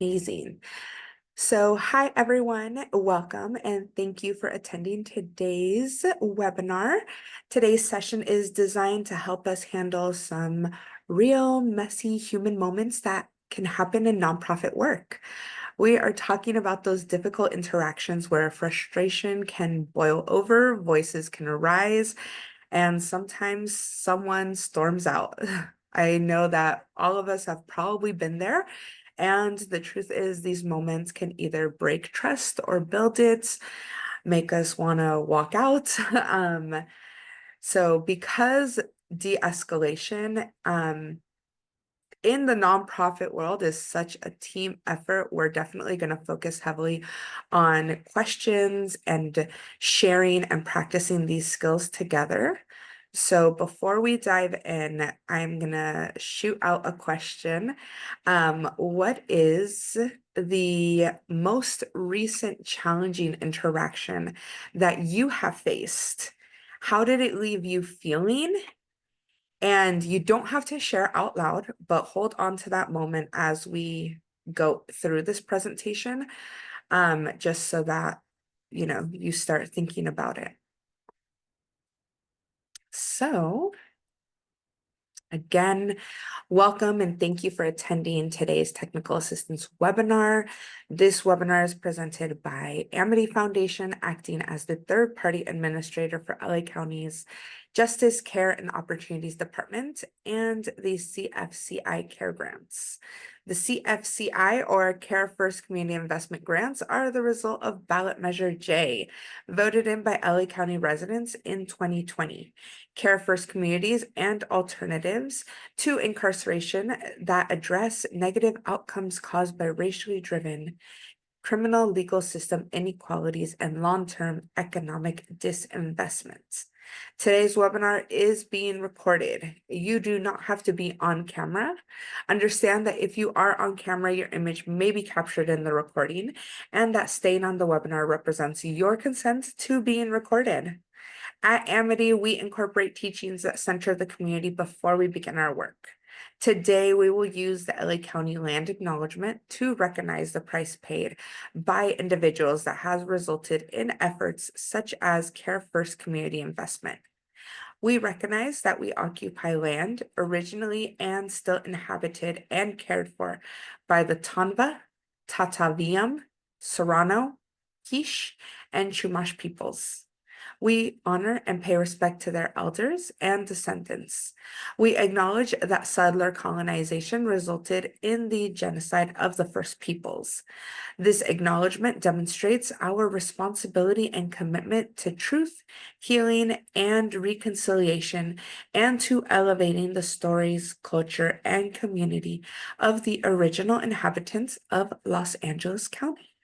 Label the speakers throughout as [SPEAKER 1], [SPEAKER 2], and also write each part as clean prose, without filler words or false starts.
[SPEAKER 1] Amazing. So, hi everyone, welcome and thank you for attending today's webinar. Today's session is designed to help us handle some real messy human moments that can happen in nonprofit work. We are talking about those difficult interactions where frustration can boil over, voices can arise, and sometimes someone storms out. I know that all of us have probably been there. And the truth is, these moments can either break trust or build it, make us want to walk out. So, because de escalation, in the nonprofit world is such a team effort, we're definitely going to focus heavily on questions and sharing and practicing these skills together. So before we dive in, I'm going to shoot out a question. What is the most recent challenging interaction that you have faced? How did it leave you feeling? And you don't have to share out loud, but hold on to that moment as we go through this presentation, just so that, you start thinking about it. So again, welcome and thank you for attending today's technical assistance webinar. This webinar is presented by Amity Foundation, acting as the third-party administrator for LA County's Justice, Care, and Opportunities Department and the CFCI Care Grants. The CFCI, or Care First Community Investment Grants, are the result of ballot measure J, voted in by LA County residents in 2020. Care First Communities and Alternatives to Incarceration that address negative outcomes caused by racially driven criminal legal system inequalities and long-term economic disinvestment. Today's webinar is being recorded. You do not have to be on camera. Understand that if you are on camera, your image may be captured in the recording, and that staying on the webinar represents your consent to being recorded. At Amity, we incorporate teachings that center the community before we begin our work. Today, we will use the LA County Land Acknowledgement to recognize the price paid by individuals that has resulted in efforts such as Care First Community Investment. We recognize that we occupy land originally and still inhabited and cared for by the Tonva, Tataviam, Serrano, Quiche, and Chumash peoples. We honor and pay respect to their elders and descendants. We acknowledge that settler colonization resulted in the genocide of the First Peoples. This acknowledgement demonstrates our responsibility and commitment to truth, healing, and reconciliation, and to elevating the stories, culture, and community of the original inhabitants of Los Angeles County.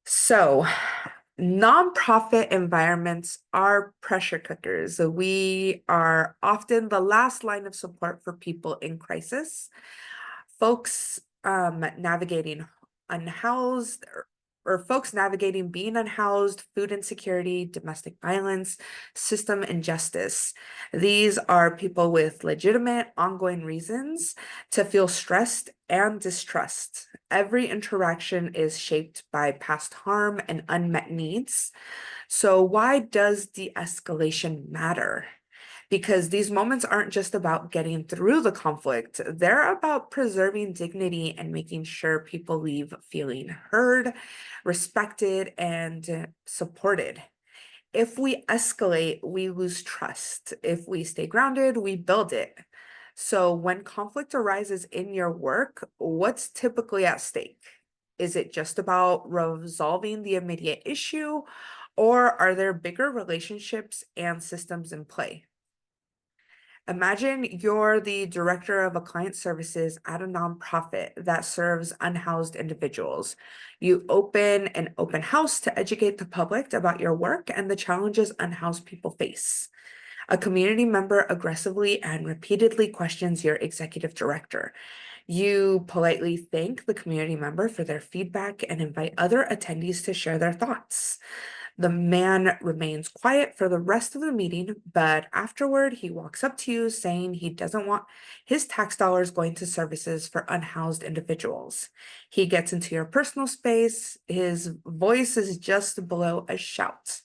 [SPEAKER 1] So, nonprofit environments are pressure cookers. We are often the last line of support for people in crisis. Folks navigating unhoused or folks navigating being unhoused, food insecurity, domestic violence, system injustice. These are people with legitimate ongoing reasons to feel stressed and distrust. Every interaction is shaped by past harm and unmet needs. So why does de-escalation matter? Because these moments aren't just about getting through the conflict, they're about preserving dignity and making sure people leave feeling heard, respected, and supported. If we escalate, we lose trust. If we stay grounded, we build it. So when conflict arises in your work, what's typically at stake? Is it just about resolving the immediate issue, or are there bigger relationships and systems in play? Imagine you're the director of a client services at a nonprofit that serves unhoused individuals. You open an open house to educate the public about your work and the challenges unhoused people face. A community member aggressively and repeatedly questions your executive director. You politely thank the community member for their feedback and invite other attendees to share their thoughts. The man remains quiet for the rest of the meeting, but afterward, he walks up to you saying he doesn't want his tax dollars going to services for unhoused individuals. He gets into your personal space. His voice is just below a shout.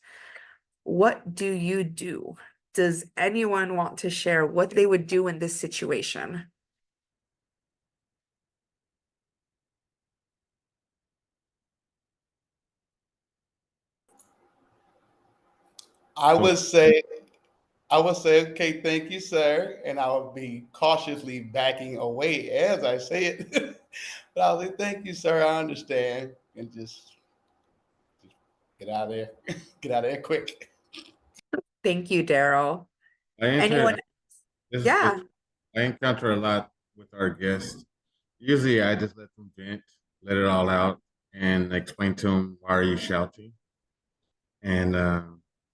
[SPEAKER 1] What do you do? Does anyone want to share what they would do in this situation?
[SPEAKER 2] I
[SPEAKER 3] So
[SPEAKER 2] would say, I would say, okay, thank you, sir, and I would be cautiously backing away as I say it. But I was like, thank you, sir, I understand, and just get out of there, get out of there quick.
[SPEAKER 1] Thank you, Daryl.
[SPEAKER 3] I enter
[SPEAKER 1] Anyone?
[SPEAKER 3] this.
[SPEAKER 1] Yeah,
[SPEAKER 3] I encounter a lot with our guests. Usually, I just let them vent, let it all out, and explain to them why are you shouting, and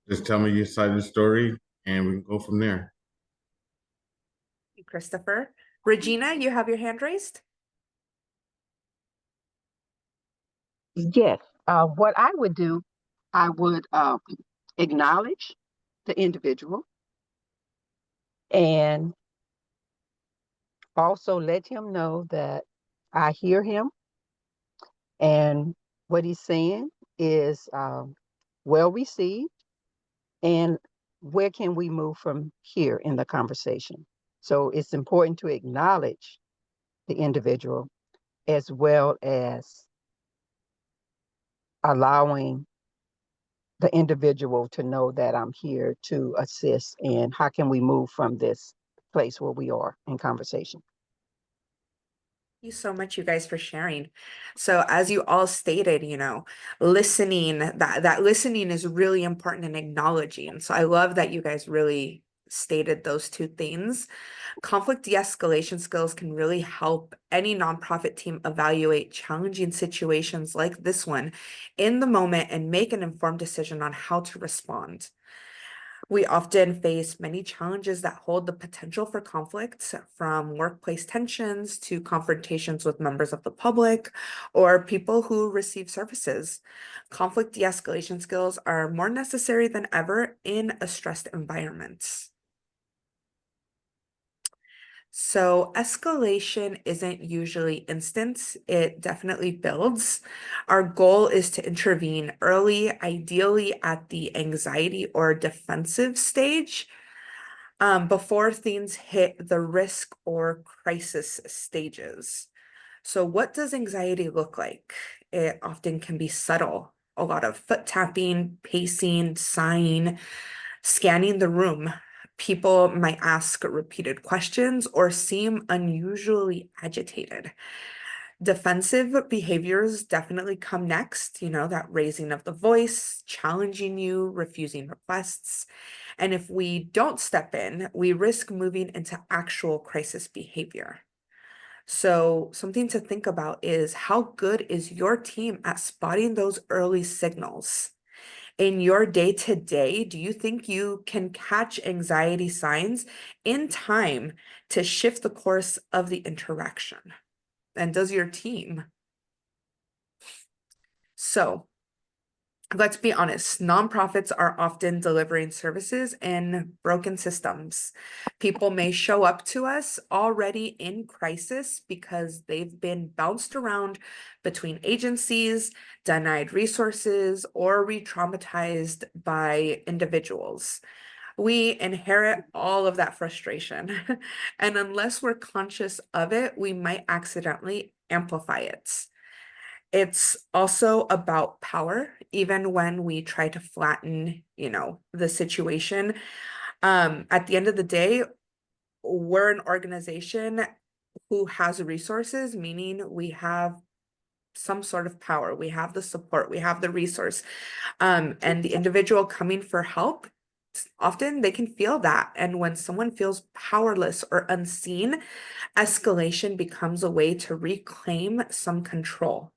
[SPEAKER 3] just tell me your side of the story, and we can go from there.
[SPEAKER 1] Christopher. Regina, you have your hand raised?
[SPEAKER 4] Yes. What I would do, I would acknowledge the individual and also let him know that I hear him and what he's saying is well received. And where can we move from here in the conversation? So it's important to acknowledge the individual as well as allowing the individual to know that I'm here to assist and how can we move from this place where we are in conversation.
[SPEAKER 1] Thank you so much, you guys, for sharing. So as you all stated, listening, that listening is really important in acknowledging. So I love that you guys really stated those two things. Conflict de-escalation skills can really help any nonprofit team evaluate challenging situations like this one in the moment and make an informed decision on how to respond. We often face many challenges that hold the potential for conflicts, from workplace tensions to confrontations with members of the public or people who receive services. Conflict de-escalation skills are more necessary than ever in a stressed environment. So escalation isn't usually instant, it definitely builds. Our goal is to intervene early, ideally at the anxiety or defensive stage, before things hit the risk or crisis stages. So what does anxiety look like? It often can be subtle. A lot of foot tapping, pacing, sighing, scanning the room. People might ask repeated questions or seem unusually agitated. Defensive behaviors definitely come next, that raising of the voice, challenging you, refusing requests. And if we don't step in, we risk moving into actual crisis behavior. So something to think about is, how good is your team at spotting those early signals? In your day-to-day, do you think you can catch anxiety signs in time to shift the course of the interaction? And does your team? So let's be honest, nonprofits are often delivering services in broken systems. People may show up to us already in crisis because they've been bounced around between agencies, denied resources, or re-traumatized by individuals. We inherit all of that frustration. And unless we're conscious of it, we might accidentally amplify it. It's also about power, even when we try to flatten, the situation. At the end of the day, we're an organization who has resources, meaning we have some sort of power. We have the support, we have the resource. And the individual coming for help, often they can feel that. And when someone feels powerless or unseen, escalation becomes a way to reclaim some control.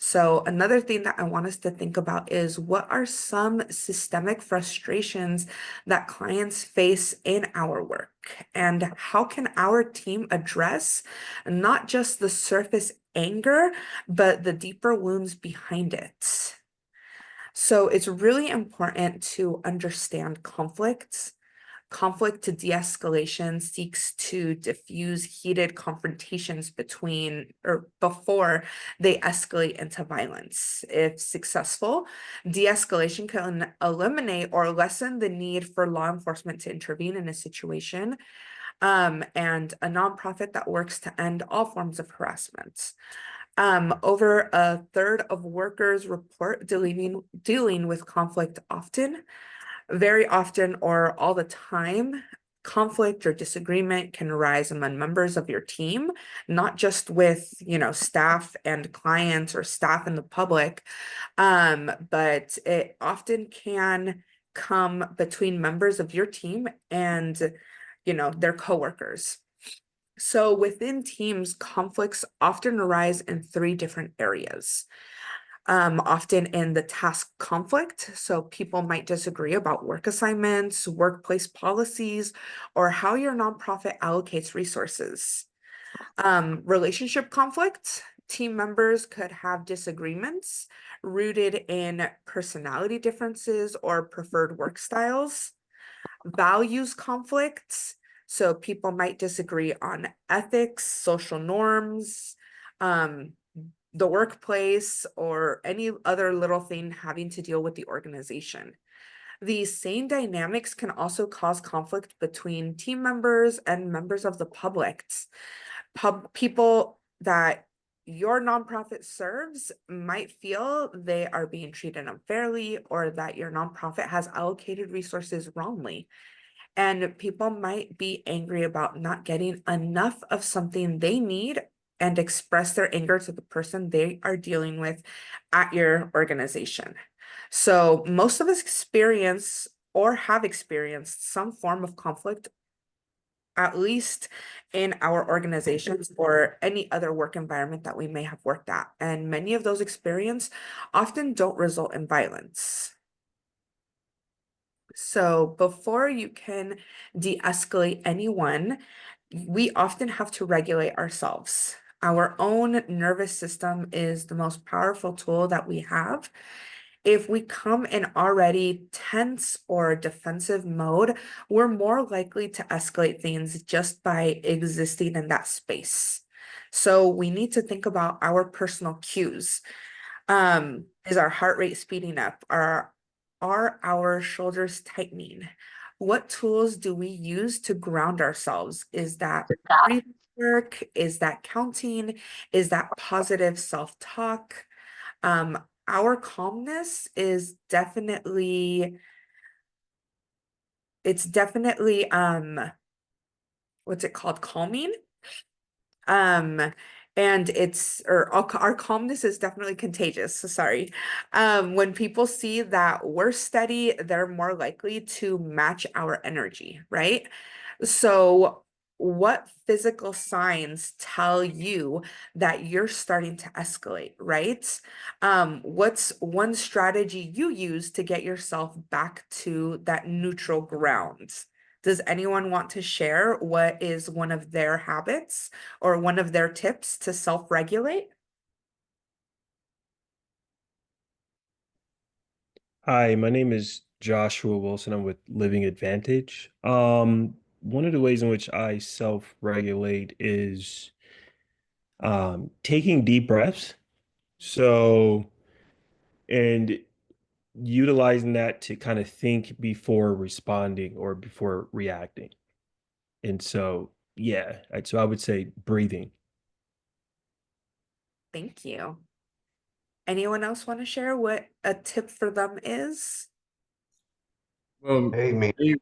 [SPEAKER 1] So another thing that I want us to think about is, what are some systemic frustrations that clients face in our work? And how can our team address not just the surface anger, but the deeper wounds behind it? So it's really important to understand conflicts. Conflict to de-escalation seeks to diffuse heated confrontations between or before they escalate into violence. If successful, de-escalation can eliminate or lessen the need for law enforcement to intervene in a situation, and a nonprofit that works to end all forms of harassment. Over a third of workers report dealing with conflict often, very often or all the time. Conflict or disagreement can arise among members of your team, not just with, staff and clients or staff in the public, but it often can come between members of your team and, their coworkers. So within teams, conflicts often arise in three different areas. Often in the task conflict. So people might disagree about work assignments, workplace policies, or how your nonprofit allocates resources. Relationship conflict. Team members could have disagreements rooted in personality differences or preferred work styles. Values conflicts. So people might disagree on ethics, social norms, the workplace, or any other little thing having to deal with the organization. These same dynamics can also cause conflict between team members and members of the public. People that your nonprofit serves might feel they are being treated unfairly or that your nonprofit has allocated resources wrongly. And people might be angry about not getting enough of something they need and express their anger to the person they are dealing with at your organization. So most of us experience or have experienced some form of conflict, at least in our organizations or any other work environment that we may have worked at. And many of those experiences often don't result in violence. So before you can de-escalate anyone, we often have to regulate ourselves. Our own nervous system is the most powerful tool that we have. If we come in already tense or defensive mode, we're more likely to escalate things just by existing in that space. So we need to think about our personal cues. Is our heart rate speeding up? Are our shoulders tightening? What tools do we use to ground ourselves? Is that breathing work? Is that counting? Is that positive self-talk? Our calmness is definitely, it's definitely, what's it called? Calming. Um, and our calmness is definitely contagious. So sorry. When people see that we're steady, they're more likely to match our energy, right? So what physical signs tell you that you're starting to escalate, right? What's one strategy you use to get yourself back to that neutral ground? Does anyone want to share what is one of their habits or one of their tips to self-regulate?
[SPEAKER 5] Hi, my name is Joshua Wilson. I'm with Living Advantage. One of the ways in which I self-regulate is taking deep breaths. So, and utilizing that to kind of think before responding or before reacting. And so, yeah, so I would say breathing.
[SPEAKER 1] Thank you. Anyone else want to share what a tip for them is?
[SPEAKER 3] Well,
[SPEAKER 6] Hey, me.
[SPEAKER 3] me,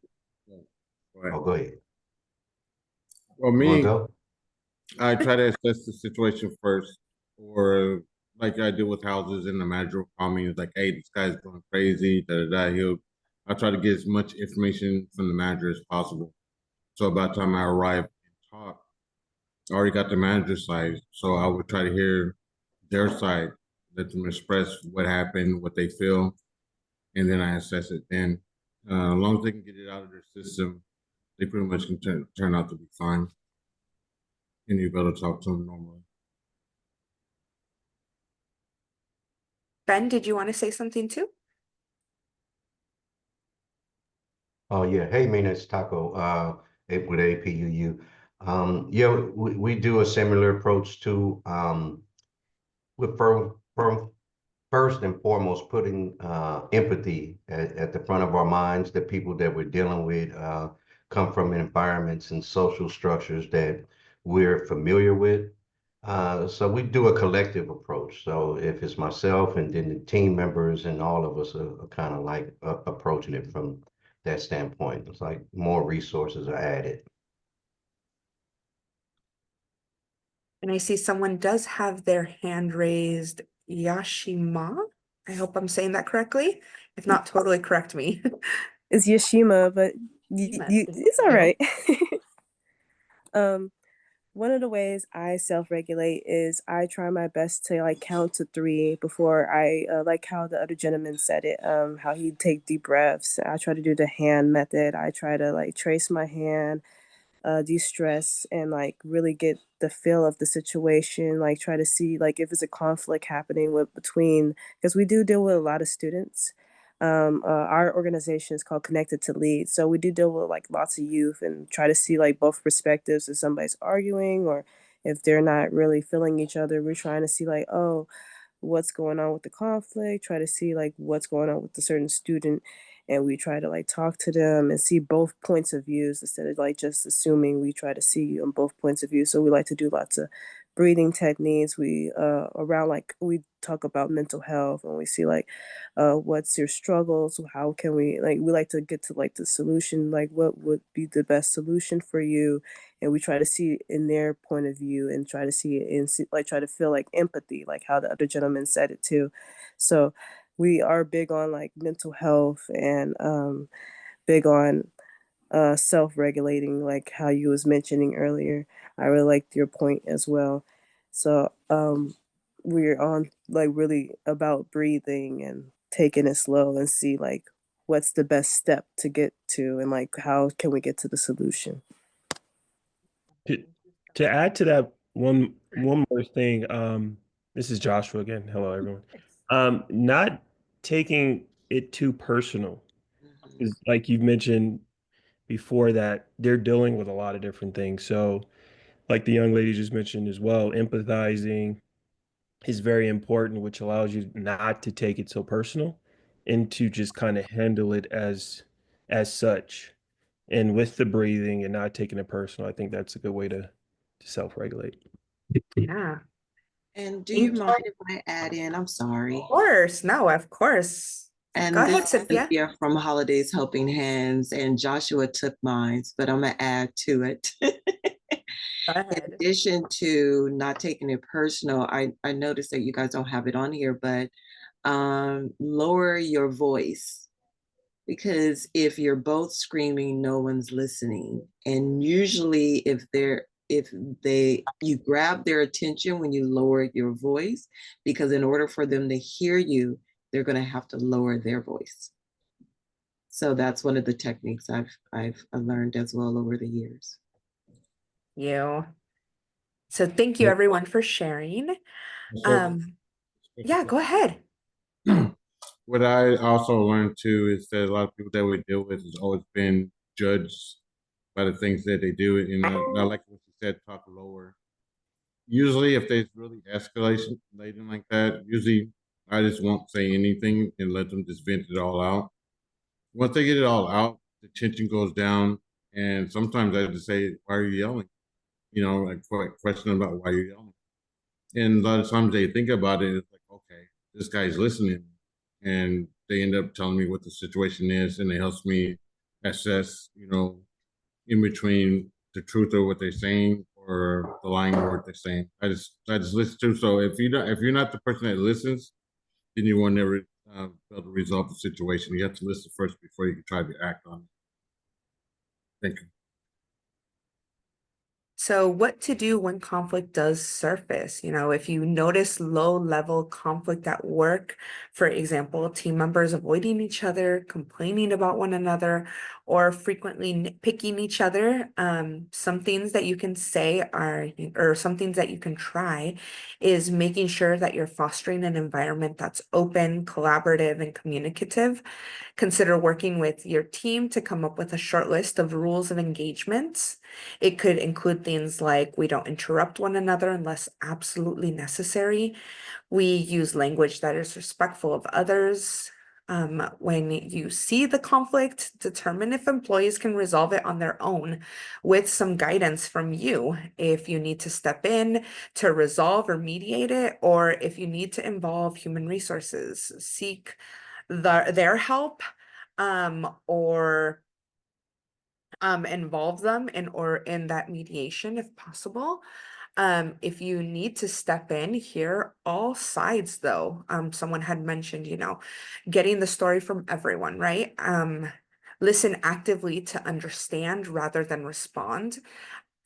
[SPEAKER 3] go ahead.
[SPEAKER 6] Oh, go ahead.
[SPEAKER 3] Well,
[SPEAKER 6] You want
[SPEAKER 3] me,
[SPEAKER 6] to go?
[SPEAKER 3] I try to assess the situation first, or like I do with houses, and the manager will call me. It's like, hey, this guy's going crazy. Da da da. I try to get as much information from the manager as possible. So by the time I arrive and talk, I already got the manager's side. So I would try to hear their side, let them express what happened, what they feel, and then I assess it. Then, as long as they can get it out of their system, they pretty much can turn out to be fine, and you're able to talk to them normally.
[SPEAKER 1] Ben, did you want to say something too?
[SPEAKER 6] Oh yeah, hey Mina, it's Taco with APUU. Yeah, we do a similar approach to with first and foremost putting empathy at the front of our minds. The people that we're dealing with come from environments and social structures that we're familiar with. So we do a collective approach. So if it's myself and then the team members and all of us are kind of like approaching it from that standpoint. It's like more resources are added.
[SPEAKER 1] And I see someone does have their hand raised, Yashima. I hope I'm saying that correctly. If not, totally correct me.
[SPEAKER 7] It's Yashima, but
[SPEAKER 1] Yashima, thank
[SPEAKER 7] it's all
[SPEAKER 1] you.
[SPEAKER 7] right. um, one of the ways I self-regulate is I try my best to like count to 3 before I like how the other gentleman said it, how he'd take deep breaths. I try to do the hand method. I try to like trace my hand, de-stress, and like really get the feel of the situation, like try to see like if it's a conflict happening with between, because we do deal with a lot of students. Our organization is called Connected to Lead, so we do deal with like lots of youth and try to see like both perspectives. If somebody's arguing or if they're not really feeling each other, we're trying to see like, oh, what's going on with the conflict, try to see like what's going on with the certain student, and we try to like talk to them and see both points of views instead of like just assuming. We try to see on both points of view. So we like to do lots of breathing techniques. We around like we talk about mental health and we see like what's your struggles, how can we like, we like to get to like the solution, like what would be the best solution for you, and we try to see in their point of view and try to see it and see, like try to feel like empathy, like how the other gentleman said it too. So we are big on like mental health and big on self-regulating, like how you was mentioning earlier. I really liked your point as well. So we're on like really about breathing and taking it slow and see like what's the best step to get to and like how can we get to the solution.
[SPEAKER 5] To, to add to that, one more thing. This is Joshua again. Hello, everyone. Not taking it too personal. Is like you've mentioned before that they're dealing with a lot of different things. So, like the young lady just mentioned as well, empathizing is very important, which allows you not to take it so personal and to just kind of handle it as such. And with the breathing and not taking it personal, I think that's a good way to self-regulate.
[SPEAKER 1] Yeah,
[SPEAKER 8] And do you
[SPEAKER 1] thank
[SPEAKER 8] mind if I add in? I'm sorry.
[SPEAKER 1] of course. No, of course. Go
[SPEAKER 8] And
[SPEAKER 1] ahead,
[SPEAKER 8] this is
[SPEAKER 1] Cynthia.
[SPEAKER 8] Cynthia from Holidays Helping Hands, and Joshua took mine, but I'm gonna add to it.
[SPEAKER 1] Go
[SPEAKER 8] In
[SPEAKER 1] ahead.
[SPEAKER 8] addition to not taking it personal, I noticed that you guys don't have it on here, but lower your voice, because if you're both screaming, no one's listening. And usually if you grab their attention when you lower your voice, because in order for them to hear you, they're going to have to lower their voice. So that's one of the techniques I've learned as well over the years.
[SPEAKER 1] You. So thank you everyone for sharing. Yeah, go ahead.
[SPEAKER 3] What I also learned too is that a lot of people that we deal with has always been judged by the things that they do, and I like what you said, talk lower. Usually, if there's really escalation like that, usually I just won't say anything and let them just vent it all out. Once they get it all out, the tension goes down, and sometimes I just say, "Why are you yelling?" You know, like question about why you're yelling. And a lot of times they think about it, it's like, okay, this guy's listening. And they end up telling me what the situation is, and it helps me assess, in between the truth of what they're saying or the lying of what they're saying. I just listen to. So if you're not the person that listens, then you will never be able to resolve the situation. You have to listen first before you can try to act on it. Thank you.
[SPEAKER 1] So what to do when conflict does surface? If you notice low-level conflict at work, for example, team members avoiding each other, complaining about one another, or frequently nitpicking each other. Some things that you can say are, or some things that you can try is making sure that you're fostering an environment that's open, collaborative, and communicative. Consider working with your team to come up with a short list of rules of engagement. It could include things like we don't interrupt one another unless absolutely necessary. We use language that is respectful of others. When you see the conflict, determine if employees can resolve it on their own with some guidance from you. If you need to step in to resolve or mediate it, or if you need to involve human resources, seek their help, or involve them in that mediation if possible. If you need to step in, hear all sides though. Someone had mentioned, getting the story from everyone, right? Listen actively to understand rather than respond.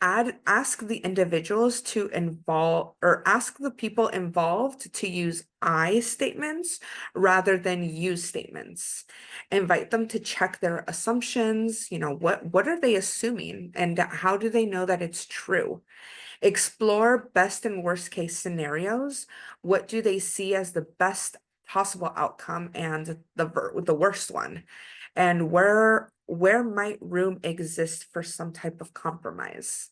[SPEAKER 1] Ask the individuals to involve, or ask the people involved to use I statements rather than you statements. Invite them to check their assumptions. What are they assuming and how do they know that it's true? Explore best and worst case scenarios. What do they see as the best possible outcome and the worst one? And where might room exist for some type of compromise?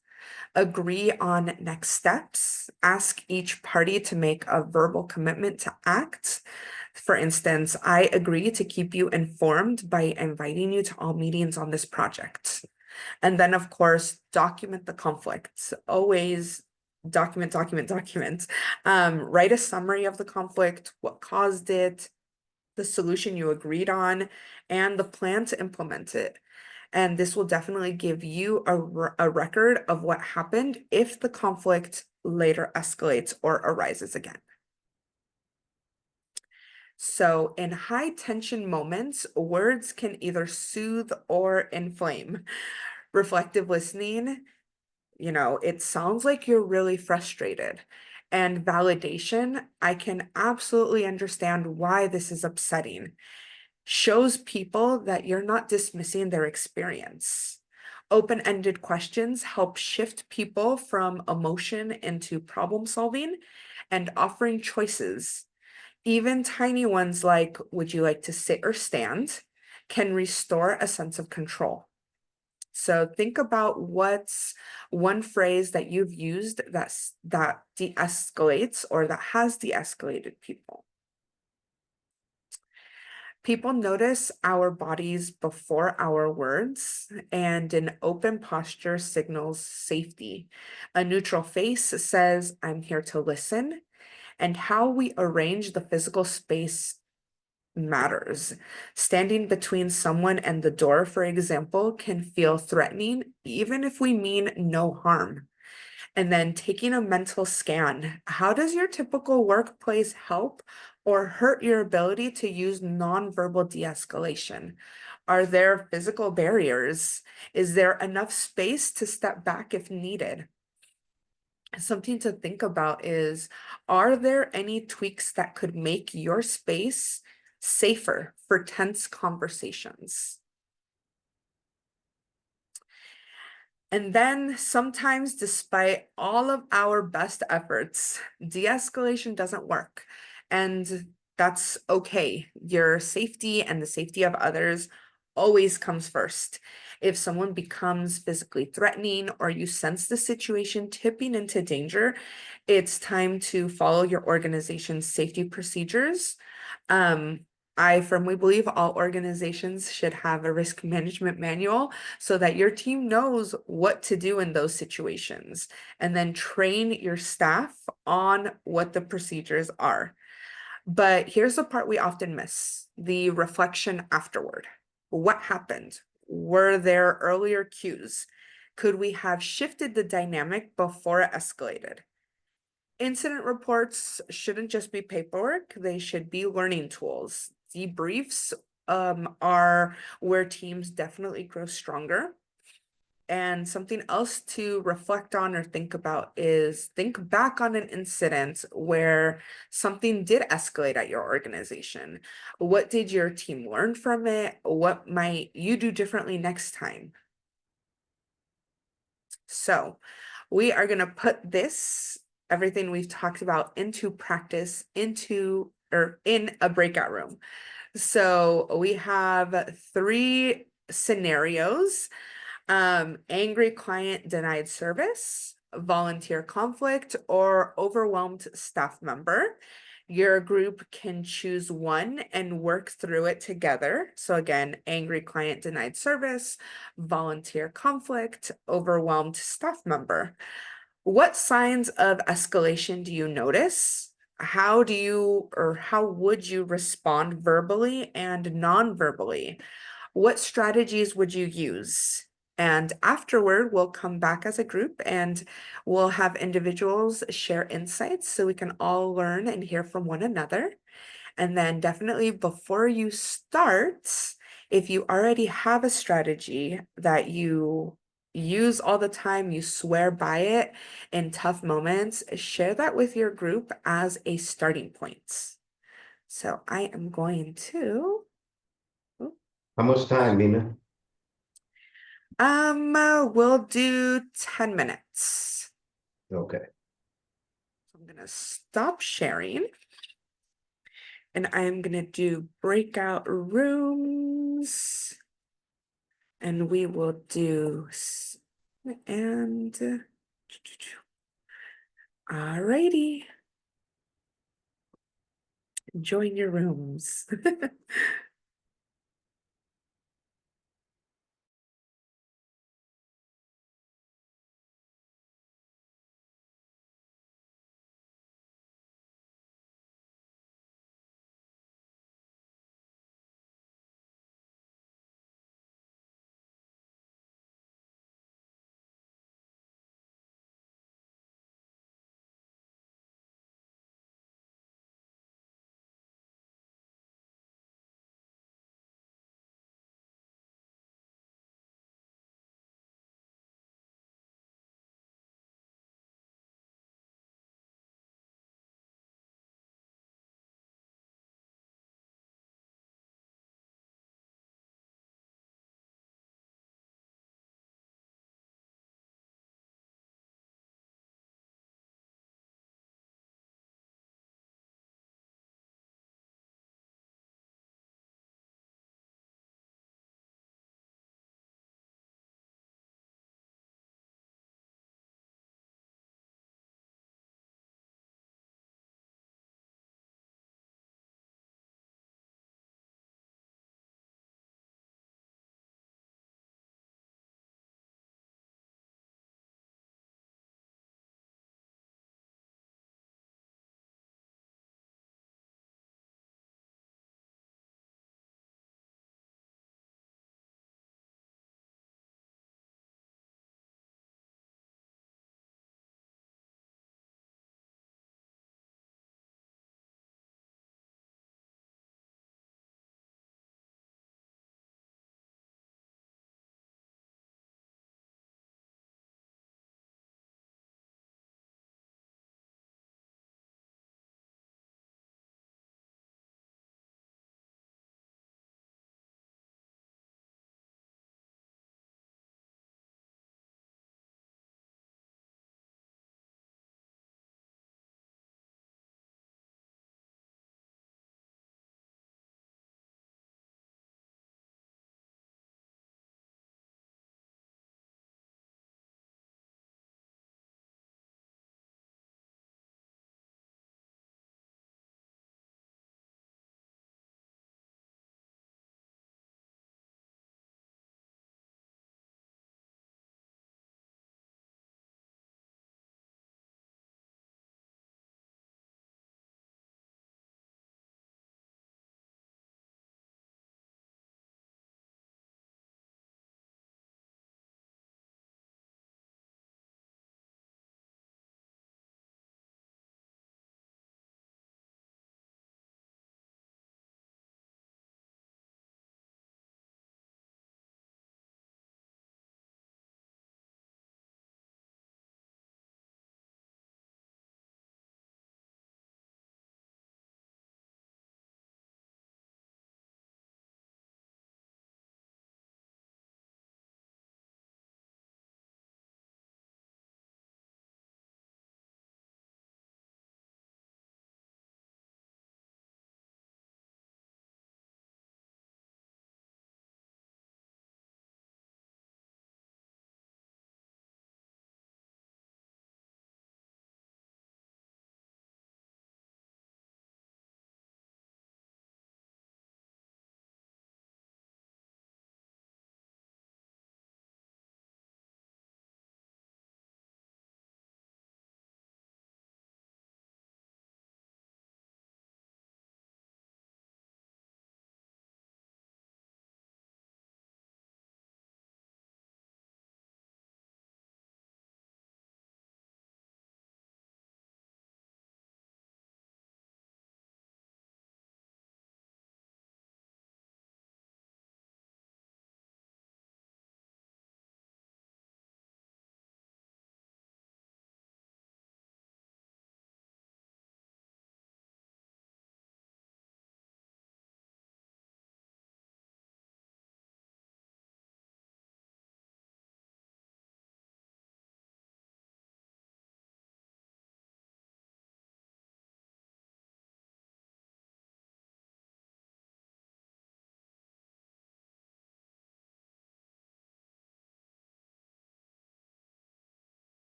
[SPEAKER 1] Agree on next steps. Ask each party to make a verbal commitment to act. For instance, I agree to keep you informed by inviting you to all meetings on this project. And then, of course, document the conflicts. Always document. Write a summary of the conflict, what caused it, the solution you agreed on, and the plan to implement it. And this will definitely give you a record of what happened if the conflict later escalates or arises again. So in high tension moments, words can either soothe or inflame. Reflective listening, it sounds like you're really frustrated. And validation, I can absolutely understand why this is upsetting. Shows people that you're not dismissing their experience. Open-ended questions help shift people from emotion into problem solving and offering choices. Even tiny ones like, would you like to sit or stand, can restore a sense of control. So think about what's one phrase that you've used that de-escalates or that has de-escalated people. People notice our bodies before our words, and an open posture signals safety. A neutral face says, I'm here to listen, and how we arrange the physical space matters. Standing between someone and the door, for example, can feel threatening, even if we mean no harm. And then taking a mental scan. How does your typical workplace help or hurt your ability to use nonverbal de-escalation? Are there physical barriers? Is there enough space to step back if needed? Something to think about is, are there any tweaks that could make your space safer for tense conversations? And then sometimes, despite all of our best efforts, de-escalation doesn't work. And that's okay. Your safety and the safety of others always comes first. If someone becomes physically threatening or you sense the situation tipping into danger, it's time to follow your organization's safety procedures. I firmly believe all organizations should have a risk management manual so that your team knows what to do in those situations, and then train your staff on what the procedures are. But here's the part we often miss: the reflection afterward. What happened? Were there earlier cues? Could we have shifted the dynamic before it escalated? Incident reports shouldn't just be paperwork, they should be learning tools. Debriefs are where teams definitely grow stronger. And something else to reflect on or think about is think back on an incident where something did escalate at your organization. What did your team learn from it? What might you do differently next time? So we are going to put everything we've talked about into practice in a breakout room. So we have 3 scenarios: angry client denied service, volunteer conflict, or overwhelmed staff member. Your group can choose one and work through it together. So again, angry client denied service, volunteer conflict, overwhelmed staff member. What signs of escalation do you notice? How would you respond verbally and non-verbally? What strategies would you use? And afterward, we'll come back as a group and we'll have individuals share insights so we can all learn and hear from one another. And then definitely before you start, if you already have a strategy that you use all the time, you swear by it in tough moments, share that with your group as a starting point. So I am going to.
[SPEAKER 6] How much time, Mina?
[SPEAKER 1] We'll do 10 minutes.
[SPEAKER 6] Okay.
[SPEAKER 1] I'm gonna stop sharing and I'm gonna do breakout rooms and we will do and alrighty. Join your rooms.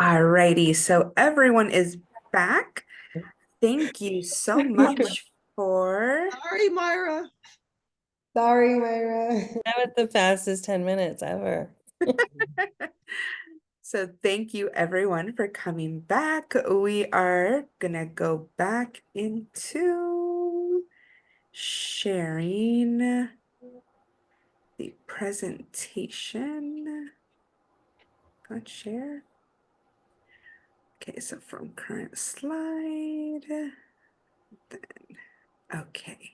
[SPEAKER 1] Alrighty, so everyone is back. Thank you so much for
[SPEAKER 8] Sorry, Myra.
[SPEAKER 9] Sorry, Myra.
[SPEAKER 10] That was the fastest 10 minutes ever.
[SPEAKER 1] So thank you everyone for coming back. We are gonna go back into sharing the presentation. Go and share. Okay, so from current slide, then, okay.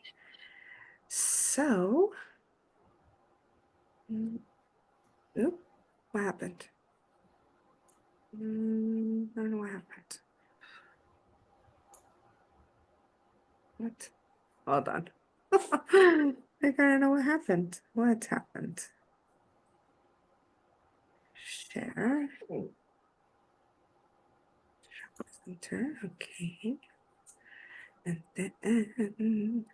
[SPEAKER 1] So, oop, what happened? I don't know what happened. What? Hold on. I gotta know what happened. What happened? Share. Center. Okay. And then.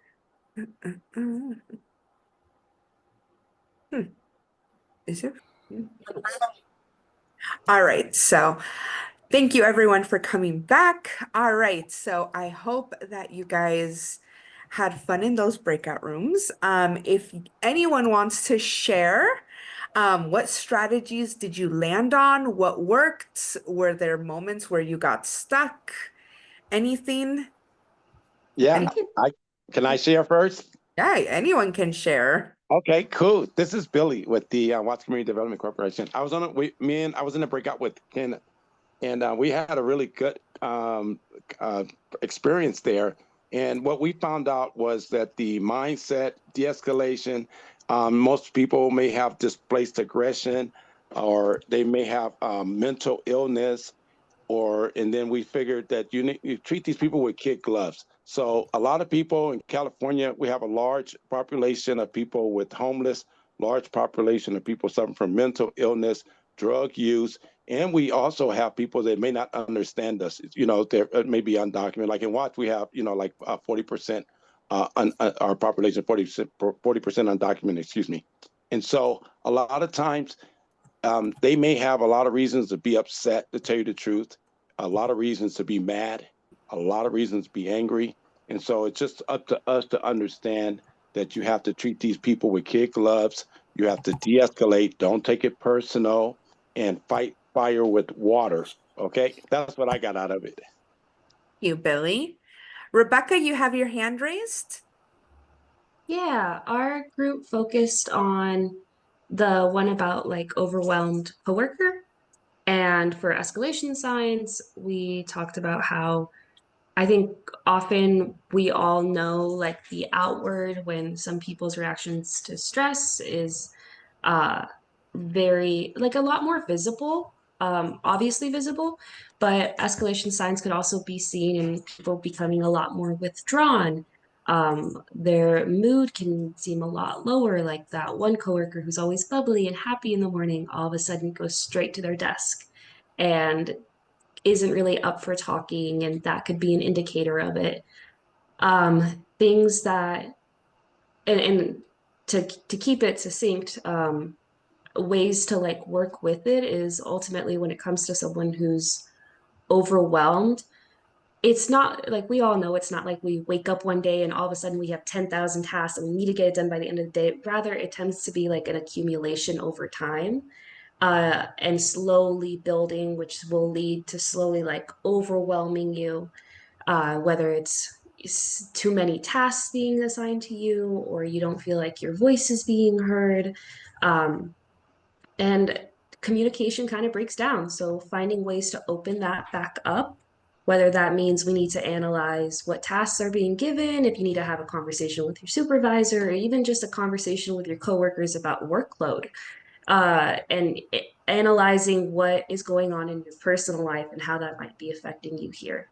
[SPEAKER 1] Is it? All right. So thank you everyone for coming back. All right. So I hope that you guys had fun in those breakout rooms. If anyone wants to share, what strategies did you land on? What worked? Were there moments where you got stuck? Anything?
[SPEAKER 11] Yeah, can I share first?
[SPEAKER 1] Yeah, anyone can share.
[SPEAKER 11] Okay, cool. This is Billy with the Watts Community Development Corporation. I was on I was in a breakout with Ken, and we had a really good experience there. And what we found out was that the mindset, de-escalation, most people may have displaced aggression, or they may have mental illness, and then we figured that you treat these people with kid gloves. So a lot of people in California, we have a large population of people with homeless, large population of people suffering from mental illness, drug use, and we also have people that may not understand us. They're maybe undocumented. Like in Watts, we have 40% our population, 40% undocumented. Excuse me. And so a lot of times they may have a lot of reasons to be upset, to tell you the truth, a lot of reasons to be mad, a lot of reasons to be angry. And so it's just up to us to understand that you have to treat these people with kid gloves. You have to de-escalate, don't take it personal, and fight fire with water. Okay, that's what I got out of it.
[SPEAKER 1] Thank you, Billy. Rebecca, you have your hand raised.
[SPEAKER 12] Yeah, our group focused on the one about like overwhelmed coworker. And for escalation signs, we talked about how I think often we all know like the outward when some people's reactions to stress is uh very like a lot more visible, obviously visible, but escalation signs could also be seen in people becoming a lot more withdrawn. Their mood can seem a lot lower, like that one coworker who's always bubbly and happy in the morning, all of a sudden goes straight to their desk and isn't really up for talking, and that could be an indicator of it. Things that and to keep it succinct, ways to like work with it is ultimately when it comes to someone who's overwhelmed, it's not like we all know it's not like we wake up one day and all of a sudden we have 10,000 tasks and we need to get it done by the end of the day. Rather, it tends to be like an accumulation over time, and slowly building, which will lead to slowly like overwhelming you, whether it's too many tasks being assigned to you or you don't feel like your voice is being heard. And communication kind of breaks down. So finding ways to open that back up, whether that means we need to analyze what tasks are being given, if you need to have a conversation with your supervisor, or even just a conversation with your coworkers about workload, and analyzing what is going on in your personal life and how that might be affecting you here.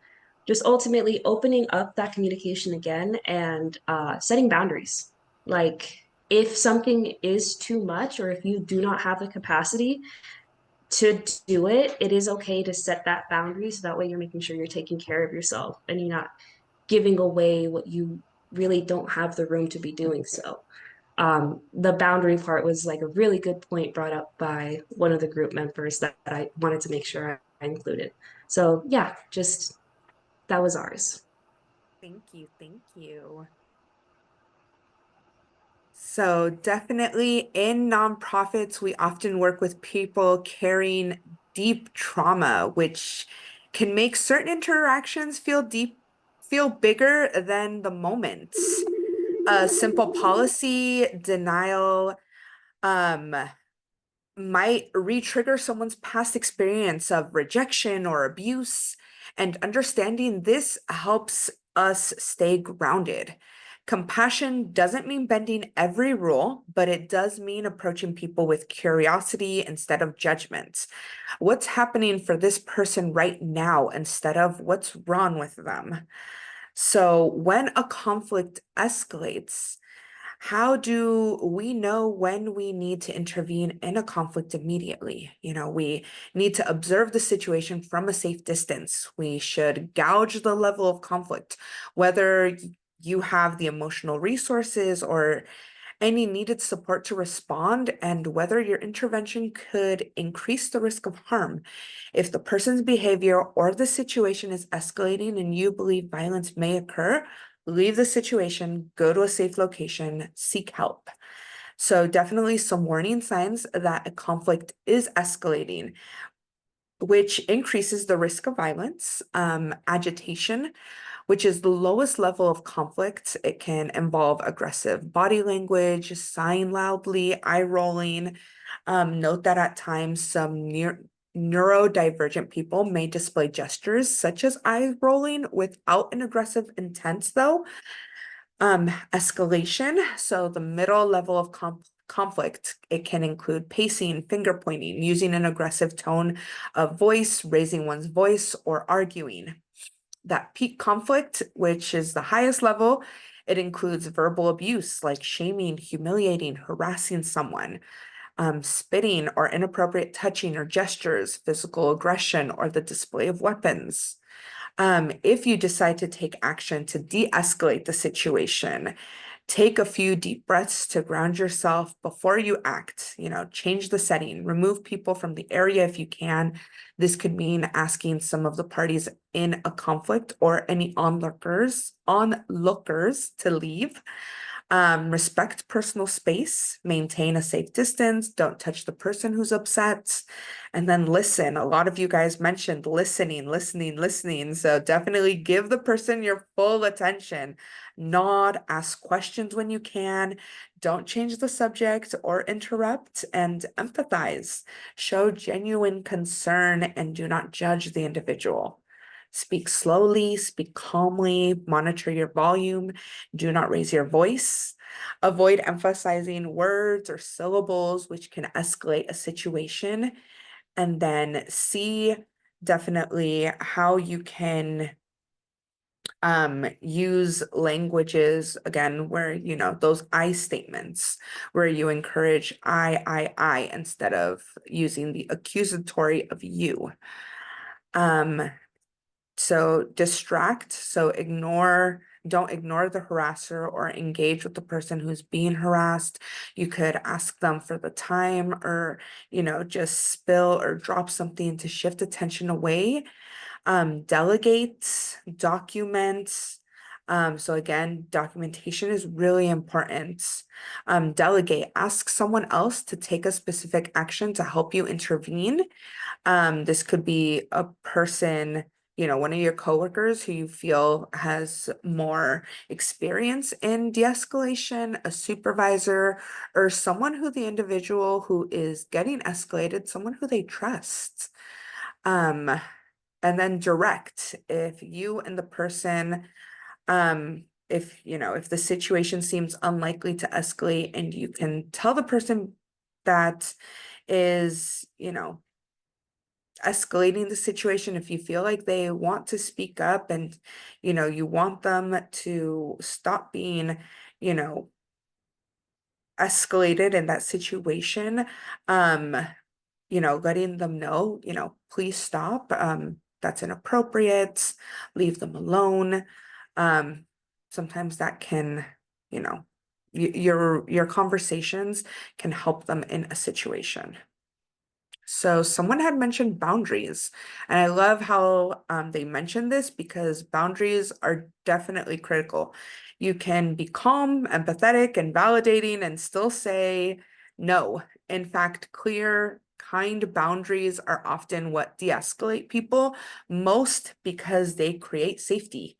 [SPEAKER 12] Just ultimately opening up that communication again and setting boundaries. Like if something is too much or if you do not have the capacity to do it, it is okay to set that boundary so that way you're making sure you're taking care of yourself and you're not giving away what you really don't have the room to be doing so. The boundary part was like a really good point brought up by one of the group members that I wanted to make sure included. So yeah, just that was ours.
[SPEAKER 1] Thank you. Thank you. So definitely in nonprofits, we often work with people carrying deep trauma, which can make certain interactions feel bigger than the moment. A simple policy denial, um, might re-trigger someone's past experience of rejection or abuse, and understanding this helps us stay grounded. Compassion doesn't mean bending every rule, but it does mean approaching people with curiosity instead of judgment. What's happening for this person right now instead of what's wrong with them? So when a conflict escalates, how do we know when we need to intervene in a conflict immediately? We need to observe the situation from a safe distance. We should gauge the level of conflict, whether you have the emotional resources or any needed support to respond, and whether your intervention could increase the risk of harm. If the person's behavior or the situation is escalating and you believe violence may occur, leave the situation, go to a safe location, seek help. So definitely some warning signs that a conflict is escalating, which increases the risk of violence. Agitation, which is the lowest level of conflict. It can involve aggressive body language, sighing loudly, eye rolling. Note that at times some neurodivergent people may display gestures such as eye rolling without an aggressive intent, though. Escalation, so the middle level of conflict, it can include pacing, finger pointing, using an aggressive tone of voice, raising one's voice, or arguing. That peak conflict, which is the highest level, it includes verbal abuse like shaming, humiliating, harassing someone, spitting or inappropriate touching or gestures, physical aggression, or the display of weapons. If you decide to take action to de-escalate the situation, take a few deep breaths to ground yourself before you act. Change the setting, remove people from the area if you can. This could mean asking some of the parties in a conflict or any onlookers to leave. Respect personal space, maintain a safe distance, don't touch the person who's upset, and then listen. A lot of you guys mentioned listening. So definitely give the person your full attention. Nod, ask questions when you can. Don't change the subject or interrupt, and empathize. Show genuine concern and do not judge the individual. Speak slowly, speak calmly, monitor your volume, do not raise your voice. Avoid emphasizing words or syllables, which can escalate a situation. And then see definitely how you can use languages again where those I statements where you encourage I instead of using the accusatory of you. So don't ignore the harasser or engage with the person who's being harassed. You could ask them for the time, or just spill or drop something to shift attention away. Delegate, document. So again, documentation is really important. Delegate, ask someone else to take a specific action to help you intervene. This could be a person, one of your coworkers who you feel has more experience in de-escalation, a supervisor, or someone who the individual who is getting escalated, someone who they trust. And then direct, if you and the person, if the situation seems unlikely to escalate and you can tell the person that is, escalating the situation, if you feel like they want to speak up and you want them to stop being escalated in that situation, letting them know, please stop, that's inappropriate, leave them alone. Sometimes that can, your conversations can help them in a situation. So someone had mentioned boundaries, and I love how they mentioned this because boundaries are definitely critical. You can be calm, empathetic, and validating and still say no. In fact, clear, kind boundaries are often what de-escalate people most because they create safety.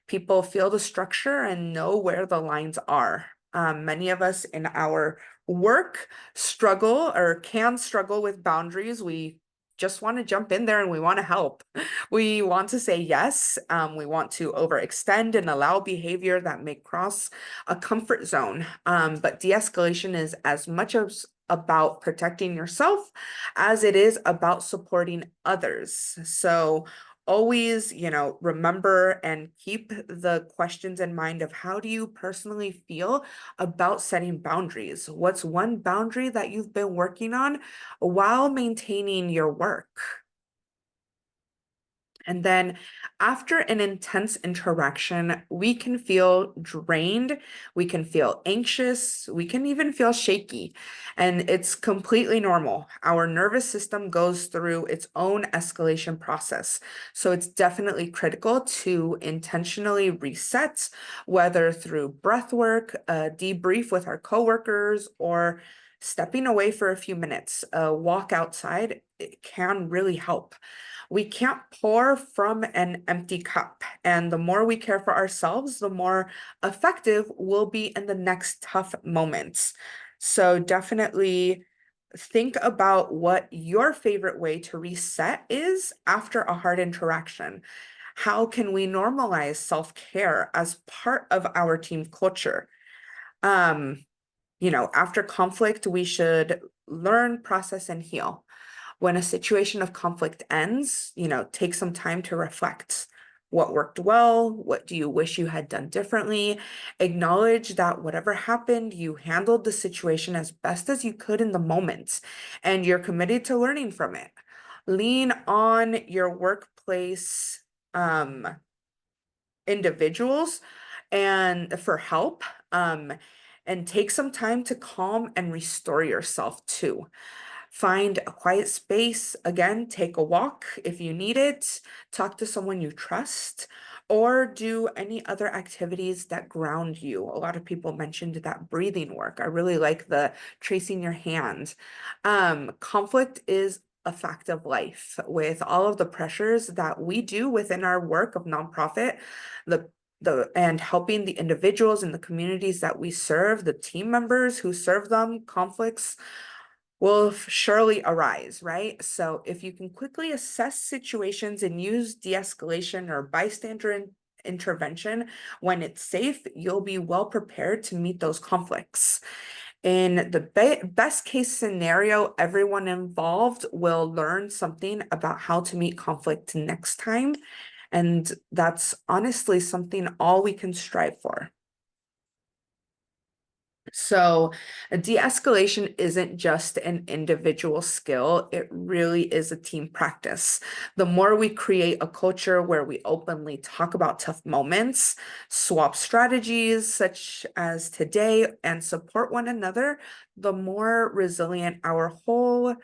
[SPEAKER 1] People feel the structure and know where the lines are. Many of us in our work struggle or can struggle with boundaries. We just want to jump in there and we want to help. We want to say yes. We want to overextend and allow behavior that may cross a comfort zone. But de-escalation is as much as about protecting yourself as it is about supporting others. So always, remember and keep the questions in mind of how do you personally feel about setting boundaries? What's one boundary that you've been working on while maintaining your work? And then after an intense interaction, we can feel drained, we can feel anxious, we can even feel shaky. And it's completely normal. Our nervous system goes through its own escalation process. So it's definitely critical to intentionally reset, whether through breath work, a debrief with our coworkers, or stepping away for a few minutes. A walk outside, it can really help. We can't pour from an empty cup. And the more we care for ourselves, the more effective we'll be in the next tough moments. So definitely think about what your favorite way to reset is after a hard interaction. How can we normalize self-care as part of our team culture? After conflict, we should learn, process, and heal. When a situation of conflict ends, take some time to reflect. What worked well? What do you wish you had done differently? Acknowledge that whatever happened, you handled the situation as best as you could in the moment, and you're committed to learning from it. Lean on your workplace individuals and for help, and take some time to calm and restore yourself too. Find a quiet space. Again, take a walk if you need it, talk to someone you trust, or do any other activities that ground you. A lot of people mentioned that breathing work. I really like the tracing your hands. Conflict is a fact of life with all of the pressures that we do within our work of nonprofit, and helping the individuals in the communities that we serve, the team members who serve them. Conflicts will surely arise, right? So if you can quickly assess situations and use de-escalation or bystander intervention when it's safe, you'll be well prepared to meet those conflicts. In the best case scenario, everyone involved will learn something about how to meet conflict next time. And that's honestly something all we can strive for. So de-escalation isn't just an individual skill, it really is a team practice. The more we create a culture where we openly talk about tough moments, swap strategies such as today, and support one another, the more resilient our whole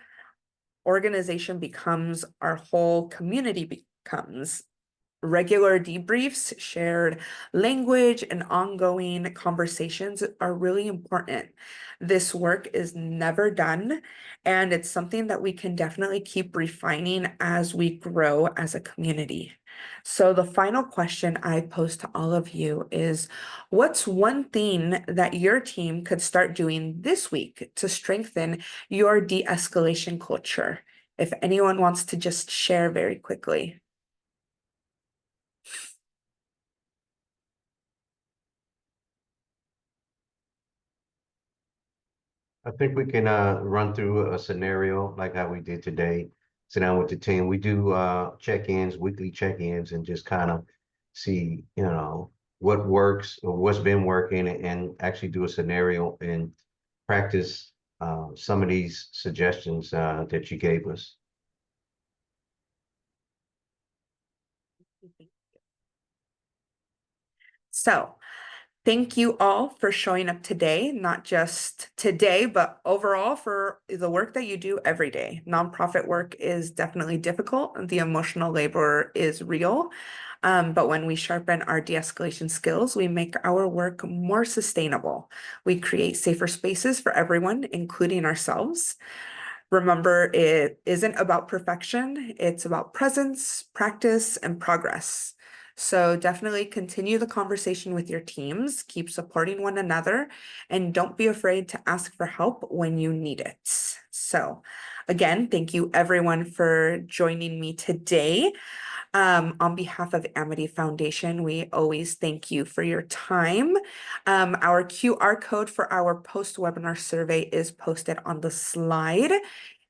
[SPEAKER 1] organization becomes, our whole community becomes. Regular debriefs, shared language, and ongoing conversations are really important. This work is never done, and it's something that we can definitely keep refining as we grow as a community. So the final question I pose to all of you is, what's one thing that your team could start doing this week to strengthen your de-escalation culture? If anyone wants to just share very quickly.
[SPEAKER 6] I think we can run through a scenario like how we did today. Sit down with the team. We do check-ins, weekly check-ins, and just kind of see, what works or what's been working, and actually do a scenario and practice some of these suggestions that you gave us.
[SPEAKER 1] So Thank you all for showing up today, not just today, but overall for the work that you do every day. Nonprofit work is definitely difficult. The emotional labor is real. But when we sharpen our de-escalation skills, we make our work more sustainable. We create safer spaces for everyone, including ourselves. Remember, it isn't about perfection, it's about presence, practice, and progress. So definitely continue the conversation with your teams, keep supporting one another, and don't be afraid to ask for help when you need it. So again, thank you everyone for joining me today. On behalf of Amity Foundation, we always thank you for your time. Our QR code for our post-webinar survey is posted on the slide.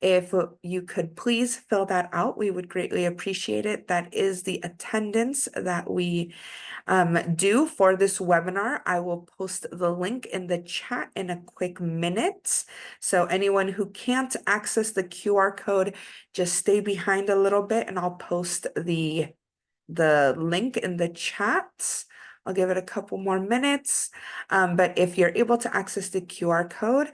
[SPEAKER 1] If you could please fill that out, we would greatly appreciate it. That is the attendance that we do for this webinar. I will post the link in the chat in a quick minute. So anyone who can't access the QR code, just stay behind a little bit and I'll post the link in the chat. I'll give it a couple more minutes. But if you're able to access the QR code,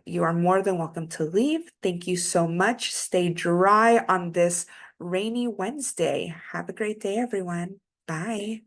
[SPEAKER 1] you are more than welcome to leave. Thank you so much. Stay dry on this rainy Wednesday. Have a great day, everyone. Bye.